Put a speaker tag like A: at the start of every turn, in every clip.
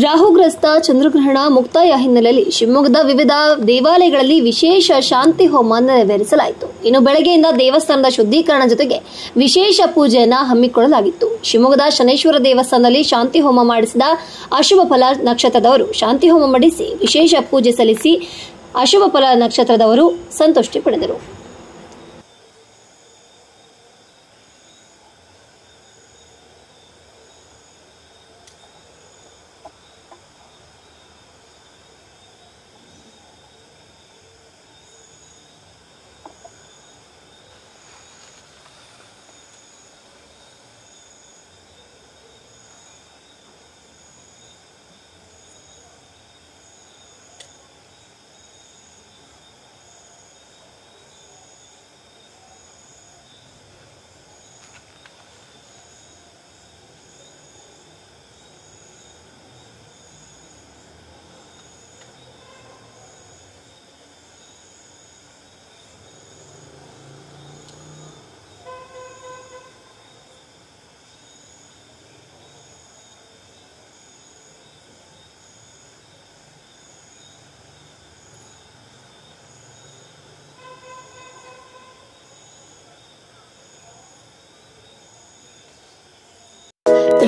A: ರಾಹುಗ್ರಸ್ತ ಚಂದ್ರಗ್ರಹಣ ಮುಕ್ತಾಯ ಹಿನ್ನೆಲೆಯಲ್ಲಿ ಶಿವಮೊಗ್ಗದ ವಿವಿಧ ದೇವಾಲಯಗಳಲ್ಲಿ ವಿಶೇಷ ಶಾಂತಿ ಹೋಮ ನೆರವೇರಿಸಲಾಯಿತು. ಇನ್ನು ಬೆಳಗ್ಗೆಯಿಂದ ದೇವಸ್ಥಾನದ ಶುದ್ಧೀಕರಣ ಜೊತೆಗೆ ವಿಶೇಷ ಪೂಜೆಯನ್ನ ಹಮ್ಮಿಕೊಳ್ಳಲಾಗಿತ್ತು. ಶಿವಮೊಗ್ಗದ ಶನೇಶ್ವರ ದೇವಸ್ಥಾನದಲ್ಲಿ ಶಾಂತಿ ಹೋಮ ಮಾಡಿಸಿದ ಅಶುಭ ಫಲ ನಕ್ಷತ್ರದವರು ಶಾಂತಿ ಹೋಮ ಮಾಡಿಸಿ ವಿಶೇಷ ಪೂಜೆ ಸಲ್ಲಿಸಿ ಅಶುಭ ಫಲ ನಕ್ಷತ್ರದವರು ಸಂತುಷ್ಟಿ ಪಡೆದರು.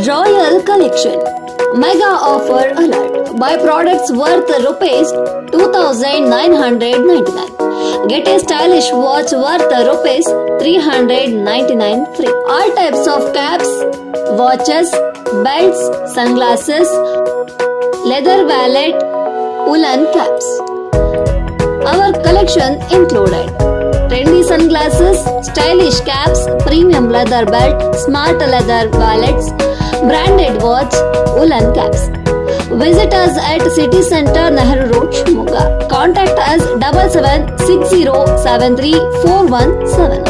A: Royal Collection Mega Offer Alert. Buy products worth rupees 2,999. Get a stylish watch worth rupees 399 free. All types of caps, watches, belts, sunglasses, leather wallet, woolen caps. Our collection included trendy sunglasses, stylish caps, premium leather belt, smart leather wallets, branded watch, woolen caps. Visit us at City Center, Nehru Road, Shimoga. Contact us 7760734179.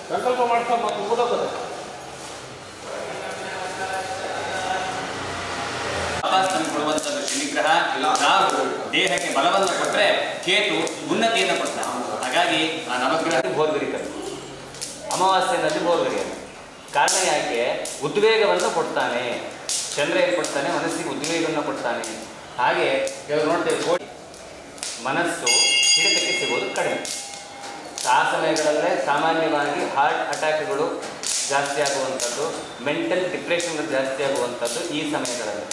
B: ಸಂಕಲ್ಪ ಮಾಡ್ತಾ ಓದೋದು
C: ಕೊಡುವಂಥದ್ದು ಶನಿಗ್ರಹ. ರಾಹು ದೇಹಕ್ಕೆ ಬಲವನ್ನು ಕೊಟ್ಟರೆ ಕೇತು ಉನ್ನತಿಯನ್ನು ಕೊಡ್ತಾನೆ. ಹಾಗಾಗಿ ಆ ನವಗ್ರಹ ಭೋರ್ಗರಿಕರು ಅಮಾವಾಸ್ಯೆಯಲ್ಲಿ ಭೋರ್ಗರಿಯರು ಕಾರಣ ಯಾಕೆ? ಉದ್ವೇಗವನ್ನು ಕೊಡ್ತಾನೆ. ಚಂದ್ರ ಏನು ಕೊಡ್ತಾನೆ? ಮನಸ್ಸಿಗೆ ಉದ್ವೇಗವನ್ನು ಕೊಡ್ತಾನೆ. ಹಾಗೆ ಇವಾಗ ನೋಡ್ತೇವೆ, ಮನಸ್ಸು ಹಿಡಿತಕ್ಕೆ ಸಿಗೋದು ಕಡಿಮೆ. ಆ ಸಮಯಗಳಲ್ಲೇ ಸಾಮಾನ್ಯವಾಗಿ ಹಾರ್ಟ್ ಅಟ್ಯಾಕ್ಗಳು ಜಾಸ್ತಿ ಆಗುವಂಥದ್ದು, ಮೆಂಟಲ್ ಡಿಪ್ರೆಷನ್ಗಳು ಜಾಸ್ತಿ ಆಗುವಂಥದ್ದು ಈ ಸಮಯಗಳಲ್ಲಿ.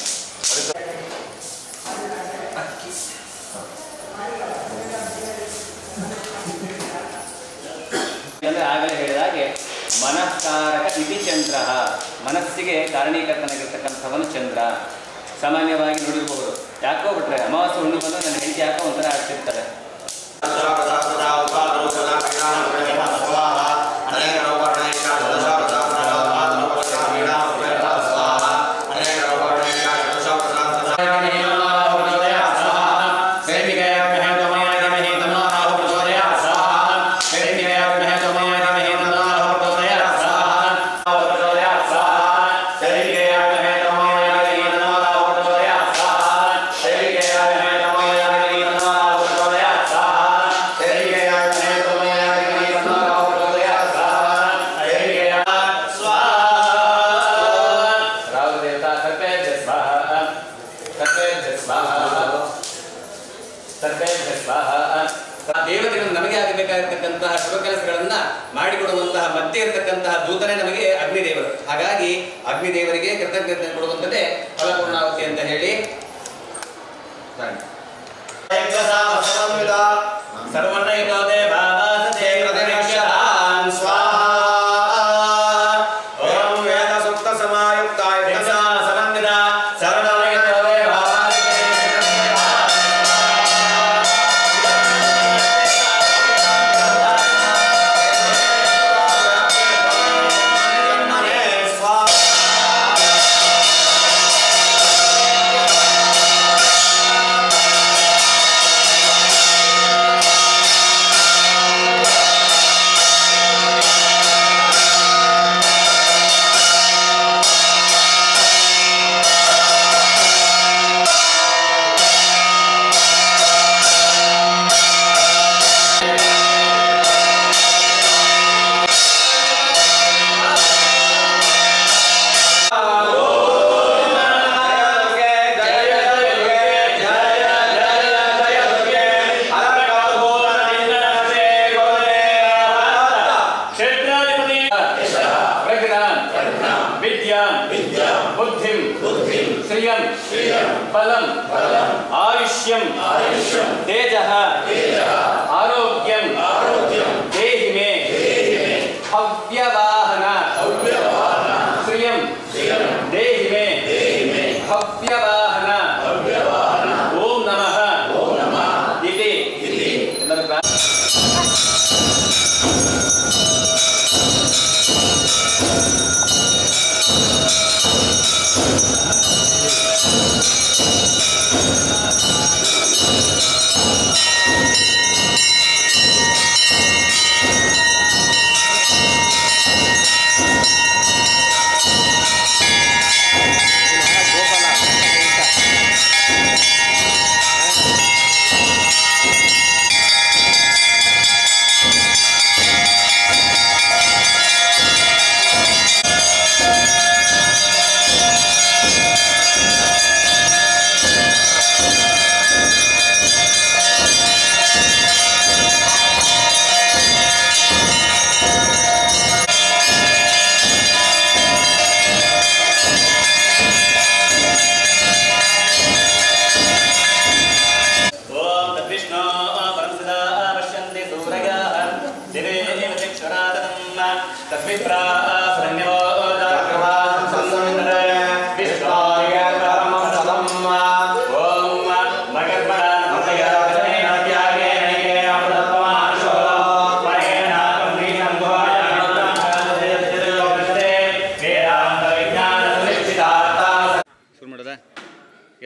C: ಆಗಲೇ ಹೇಳಿದ ಹಾಗೆ ಮನಃಕಾರಕ ಇತಿ ಚಂದ್ರ, ಮನಸ್ಸಿಗೆ ಕಾರಣೀಕರ್ತನಾಗಿರ್ತಕ್ಕಂಥವನು ಚಂದ್ರ. ಸಾಮಾನ್ಯವಾಗಿ ನೋಡಿರಬಹುದು, ಯಾಕೋ ಬಿಟ್ರೆ ಅಮಾವಾಸ್ಯೆ ಹುಣ್ಣು ಬಂದು ನನ್ನ ಹೆಂಡತಿ ಯಾಕೋ ಒಂಥರ ಆಗ್ತಿರ್ತಾರೆ. ದೇವತೆಗಳು ನಮಗೆ ಆಗಬೇಕಾಗಿರ್ತಕ್ಕಂತಹ ಶುಭ ಕೆಲಸಗಳನ್ನ ಮಾಡಿಕೊಡುವಂತಹ ಮಧ್ಯೆ ಇರತಕ್ಕಂತಹ ದೂತನೇ ನಮಗೆ ಅಗ್ನಿದೇವರು. ಹಾಗಾಗಿ ಅಗ್ನಿದೇವರಿಗೆ ಕೃತಜ್ಞತೆ ಕೊಡುವಂಥದ್ದೇ ಫಲಪೂರ್ಣಾವತಿ ಅಂತ ಹೇಳಿ फलम आयुष्यम तेजः आरोग्यम देहि मे हव्यवाहन श्रियं देहि मे हव्यवाहन ओम नमः इति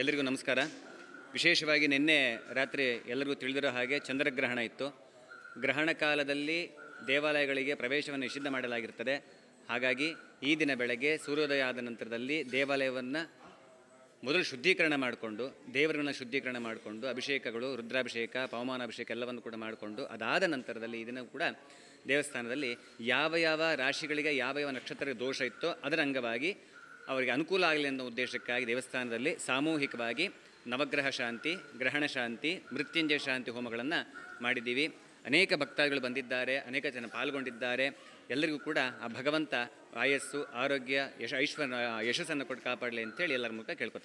C: ಎಲ್ಲರಿಗೂ ನಮಸ್ಕಾರ. ವಿಶೇಷವಾಗಿ ನಿನ್ನೆ ರಾತ್ರಿ ಎಲ್ಲರಿಗೂ ತಿಳಿದಿರೋ ಹಾಗೆ ಚಂದ್ರಗ್ರಹಣ ಇತ್ತು. ಗ್ರಹಣ ಕಾಲದಲ್ಲಿ ದೇವಾಲಯಗಳಿಗೆ ಪ್ರವೇಶವನ್ನು ನಿಷಿದ್ಧ ಮಾಡಲಾಗಿರ್ತದೆ. ಹಾಗಾಗಿ ಈ ದಿನ ಬೆಳಗ್ಗೆ ಸೂರ್ಯೋದಯ ಆದ ನಂತರದಲ್ಲಿ ದೇವಾಲಯವನ್ನು ಮೊದಲು ಶುದ್ಧೀಕರಣ ಮಾಡಿಕೊಂಡು, ದೇವರನ್ನು ಶುದ್ಧೀಕರಣ ಮಾಡಿಕೊಂಡು, ಅಭಿಷೇಕಗಳು, ರುದ್ರಾಭಿಷೇಕ, ಪವಮಾನಾಭಿಷೇಕ ಎಲ್ಲವನ್ನು ಕೂಡ ಮಾಡಿಕೊಂಡು, ಅದಾದ ನಂತರದಲ್ಲಿ ಈ ದಿನ ಕೂಡ ದೇವಸ್ಥಾನದಲ್ಲಿ ಯಾವ ಯಾವ ರಾಶಿಗಳಿಗೆ ಯಾವ ಯಾವ ನಕ್ಷತ್ರ ದೋಷ ಇತ್ತೋ ಅದರ ಅಂಗವಾಗಿ ಅವರಿಗೆ ಅನುಕೂಲ ಆಗಲಿ ಅನ್ನೋ ಉದ್ದೇಶಕ್ಕಾಗಿ ದೇವಸ್ಥಾನದಲ್ಲಿ ಸಾಮೂಹಿಕವಾಗಿ ನವಗ್ರಹ ಶಾಂತಿ, ಗ್ರಹಣ ಶಾಂತಿ, ಮೃತ್ಯುಂಜಯ ಶಾಂತಿ ಹೋಮಗಳನ್ನು ಮಾಡಿದ್ದೀವಿ. ಅನೇಕ ಭಕ್ತಾದಿಗಳು ಬಂದಿದ್ದಾರೆ, ಅನೇಕ ಜನ ಪಾಲ್ಗೊಂಡಿದ್ದಾರೆ. ಎಲ್ಲರಿಗೂ ಕೂಡ ಆ ಭಗವಂತ ಆಯಸ್ಸು, ಆರೋಗ್ಯ, ಯಶಸ್ಸನ್ನು ಕೊಟ್ಟು ಕಾಪಾಡಲಿ ಅಂತೇಳಿ ಎಲ್ಲರ ಮೂಲಕ ಕೇಳ್ಕೊತಾರೆ.